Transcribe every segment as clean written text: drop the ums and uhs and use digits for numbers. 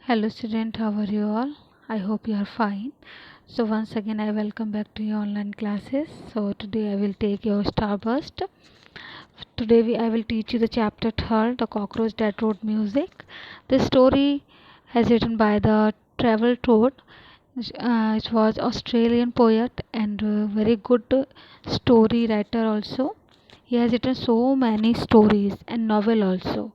Hello student, how are you all? I hope you are fine. So once again I welcome back to your online classes. So today I will take your starburst. I will teach you the chapter 3, The Cockroach That Wrote Music. This story has written by the Travel Toad. It was Australian poet and very good story writer also. He has written so many stories and novel also.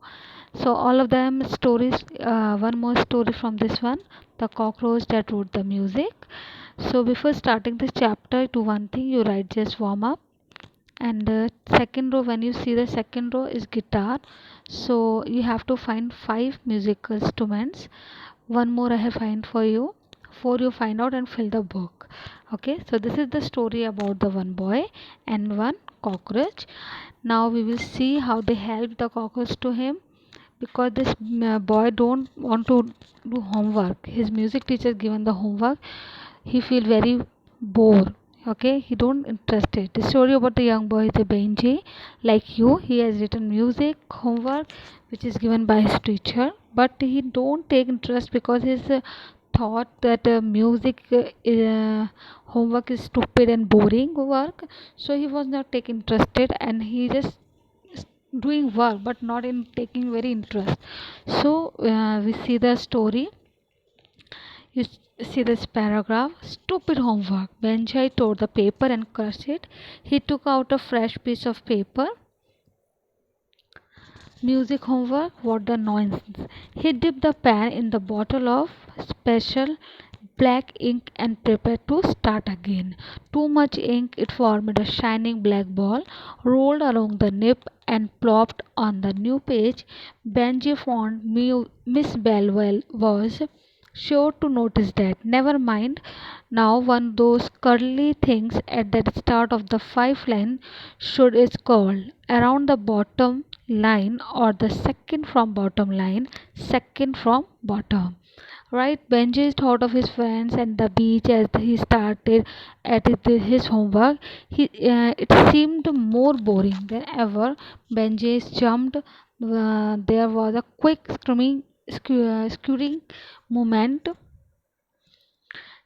So all of them stories. One more story from this one, The Cockroach That Wrote the Music. So before starting this chapter, do one thing: you write just warm up. And second row, when you see the second row is guitar, so you have to find five musical instruments. One more I have find for you. Four you find out and fill the book. Okay, so this is the story about the one boy and one cockroach. Now we will see how they help the cockroach to him, because this boy don't want to do homework. His music teacher given the homework, he feel very bored. Okay, he don't interested. The story about the young boy is a Benji, like you. He has written music homework which is given by his teacher, but he don't take interest because his thought that music homework is stupid and boring work. So he was not take interested, and he just doing work but not in taking very interest. So we see the story. You see this paragraph: stupid homework. Benjai tore the paper and crushed it. He took out a fresh piece of paper. Music homework, what the nonsense. He dipped the pen in the bottle of special black ink and prepared to start again. Too much ink, it formed a shining black ball, rolled along the nib and plopped on the new page. Benji found Miss Belwell was sure to notice that. Never mind. Now one those curly things at the start of the five line should is called around the bottom line, or the second from bottom line, second from bottom. Right, Benji thought of his friends and the beach as he started at his homework. It seemed more boring than ever. Benji jumped. There was a quick scurrying movement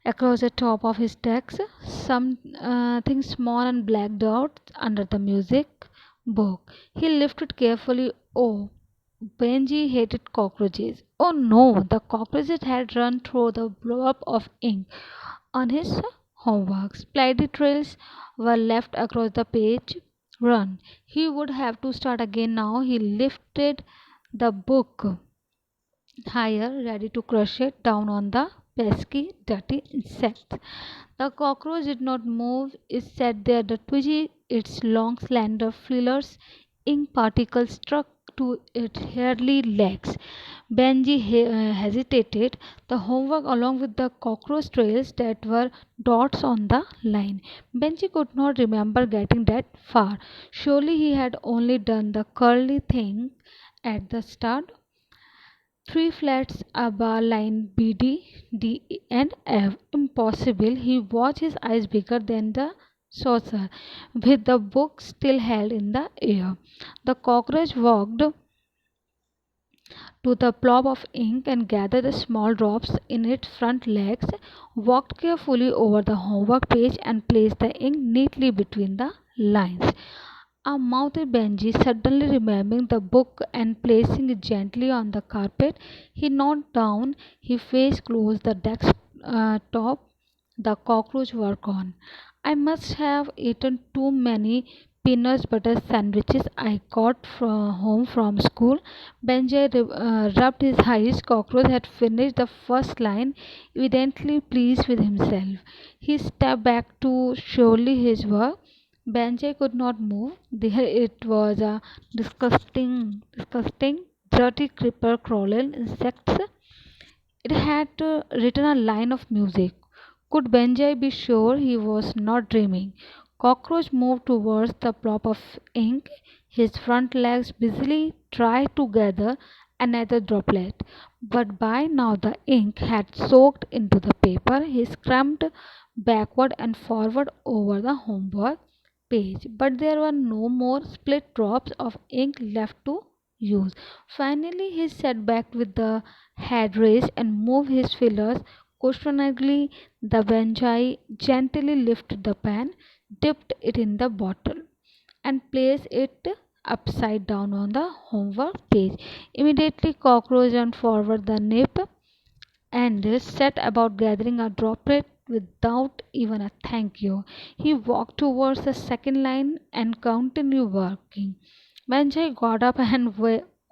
across the top of his desk. Something small and blacked out under the music book. He lifted carefully. Oh, Benji hated cockroaches. Oh no, the cockroaches had run through the blob of ink on his homework. Spidey trails were left across the page. Run. He would have to start again now. He lifted the book higher, ready to crush it down on the pesky, dirty insect. The cockroach did not move. It sat there, the twitchy, its long, slender feelers. Ink particles struck to its hairy legs. Benji hesitated. The homework, along with the cockroach trails that were dots on the line. Benji could not remember getting that far. Surely he had only done the curly thing at the start. Three flats, a bar line BD, D, and F. Impossible. He watched, his eyes bigger than the saucer, with the book still held in the air. The cockroach walked to the blob of ink and gathered the small drops in its front legs, walked carefully over the homework page, and placed the ink neatly between the lines. A mouthed Benji, suddenly remembering the book and placing it gently on the carpet, he knelt down, his face close the desk top. The cockroach were gone. I must have eaten too many peanut butter sandwiches I got from home from school. Benji rubbed his eyes. Cockroach had finished the first line, evidently pleased with himself. He stepped back to surely his work. Benji could not move. There it was, a disgusting, dirty creeper crawling insects. It had written a line of music. Could Benjai be sure he was not dreaming? Cockroach moved towards the blob of ink. His front legs busily tried to gather another droplet, but by now the ink had soaked into the paper. He scrambled backward and forward over the homework page, but there were no more split drops of ink left to use. Finally, he sat back with the head raised and moved his fingers questioningly. The Benjai gently lifted the pan, dipped it in the bottle, and placed it upside down on the homework page. Immediately, Cockroach jumped forward the nip and set about gathering a droplet without even a thank you. He walked towards the second line and continued working. Manjay got up and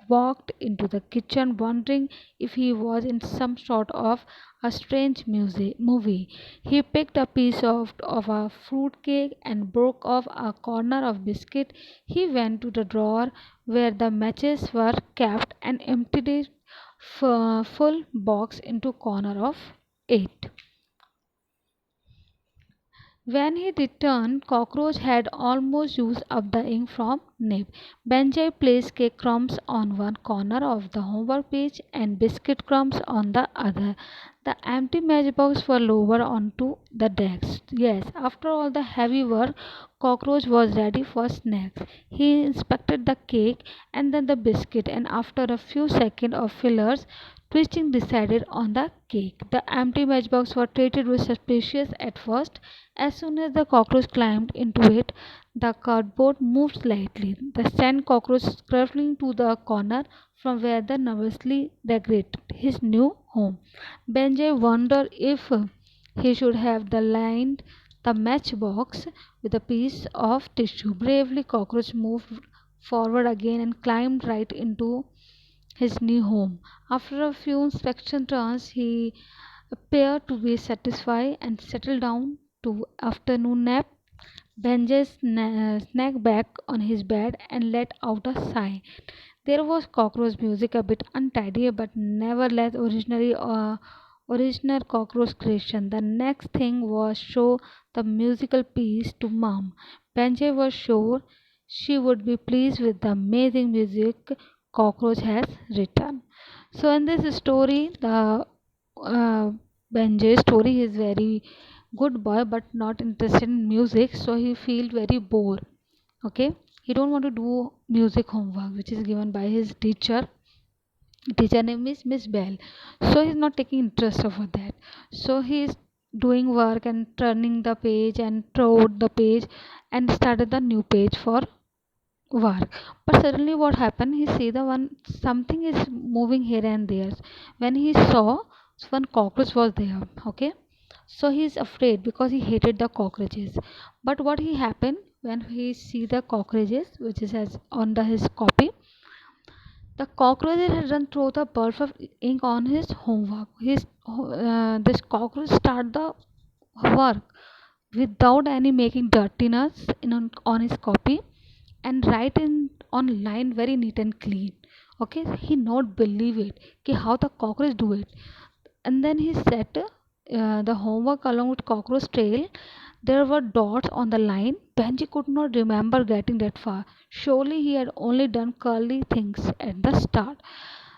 walked into the kitchen, wondering if he was in some sort of a strange movie. He picked a piece of a fruit cake and broke off a corner of biscuit. He went to the drawer where the matches were kept and emptied it full box into corner of it. When he returned, Cockroach had almost used up the ink from nib. Benjay placed cake crumbs on one corner of the homework page and biscuit crumbs on the other. The empty matchbox were lowered onto the desk. Yes, after all the heavy work, Cockroach was ready for snacks. He inspected the cake and then the biscuit, and after a few seconds of fillers, twisting decided on the cake. The empty matchbox was treated with suspicious at first. As soon as the cockroach climbed into it, the cardboard moved slightly. The sand cockroach scurrying to the corner from where the nervously decorated his new home. Benjay wondered if he should have the lined the matchbox with a piece of tissue. Bravely, cockroach moved forward again and climbed right into his new home. After a few inspection turns, he appeared to be satisfied and settled down to afternoon nap. Benjay snagged back on his bed and let out a sigh. There was cockroach music, a bit untidy but nevertheless original cockroach creation. The next thing was show the musical piece to Mom. Benjay was sure she would be pleased with the amazing music Cockroach has written. So in this story, the uh, Benjay story is very good boy but not interested in music, so he feel very bored. Okay, he don't want to do music homework which is given by his teacher name is Miss Bell, so he's not taking interest over that. So he's doing work and turning the page and throw out the page and started the new page for work. But suddenly what happened, he see the one something is moving here and there. When he saw one cockroach was there. Okay, so he's afraid because he hated the cockroaches. But what he happened when he see the cockroaches which is as on the his copy, the cockroaches had run through the bulb of ink on his homework. His this cockroach start the work without any making dirtiness on his copy and write in on line very neat and clean. Okay, he not believe it कि how the cockroach do it. And then he set the homework along with cockroach trail. There were dots on the line. Benji could not remember getting that far. Surely he had only done curly things at the start.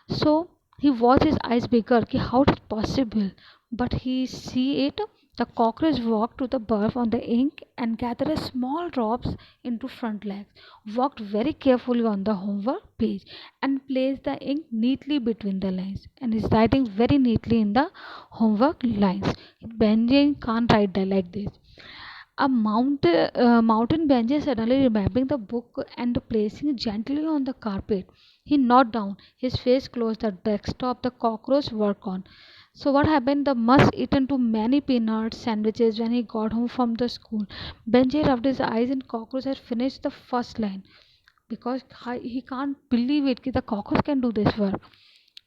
So he watched his eyes bigger. Ki how it possible? But he see it. The cockroach walked to the bulb on the ink and gathered small drops into front legs. Walked very carefully on the homework page and placed the ink neatly between the lines. And is writing very neatly in the homework lines. Benjamin can't write that like this. Mountain Benji suddenly remembering the book and placing it gently on the carpet. He knelt down, his face close the desktop the cockroach work on. So what happened? The must eaten too many peanut sandwiches when he got home from the school. Benji rubbed his eyes and cockroach had finished the first line because he can't believe it that the cockroach can do this work.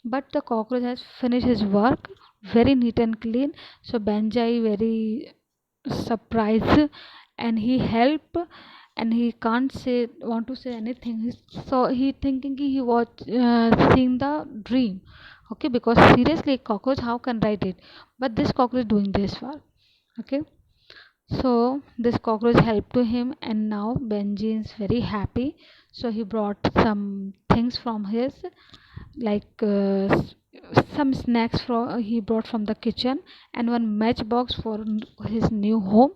But the cockroach has finished his work very neat and clean. So Benjai very surprised and he help and he can't say want to say anything. So he thinking he was seeing the dream. Okay, because seriously cockroach how can write it, but this cockroach doing this work. Okay, so this cockroach helped to him and now Benji is very happy. So he brought some things from his like some snacks from he brought from the kitchen and one matchbox for his new home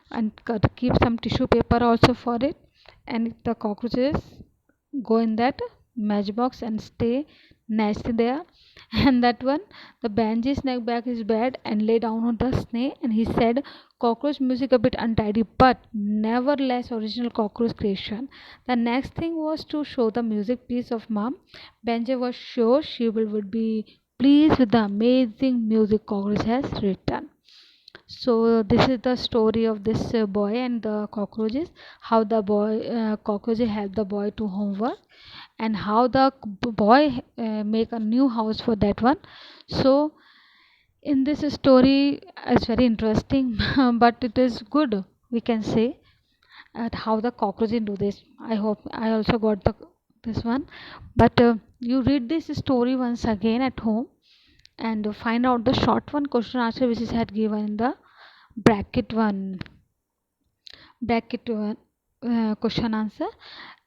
and keep some tissue paper also for it, and the cockroaches go in that matchbox and stay nasty there. And that one, the Banji snack back his bed and lay down on the snake, and he said, cockroach music a bit untidy, but never less original cockroach creation. The next thing was to show the music piece of mom. Benji was sure she would be pleased with the amazing music cockroach has written. So this is the story of this boy and the cockroaches, how the boy cockroaches help the boy to homework, and how the boy make a new house for that one. So in this story, it's very interesting but it is good, we can say, at how the cockroaches do this. I hope I also got this one. But you read this story once again at home and find out the short one question answer which is had given in the bracket one question answer.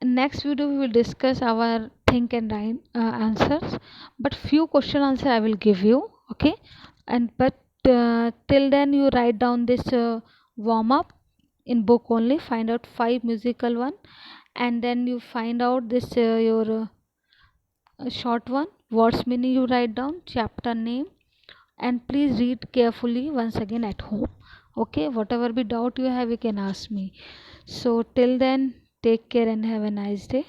Next video we will discuss our think and write answers, but few question answer I will give you, okay? And but till then you write down this warm up in book only, find out five musical one, and then you find out this your short one words meaning, you write down chapter name, and please read carefully once again at home, okay? Whatever be doubt you have, you can ask me. So till then, take care and have a nice day.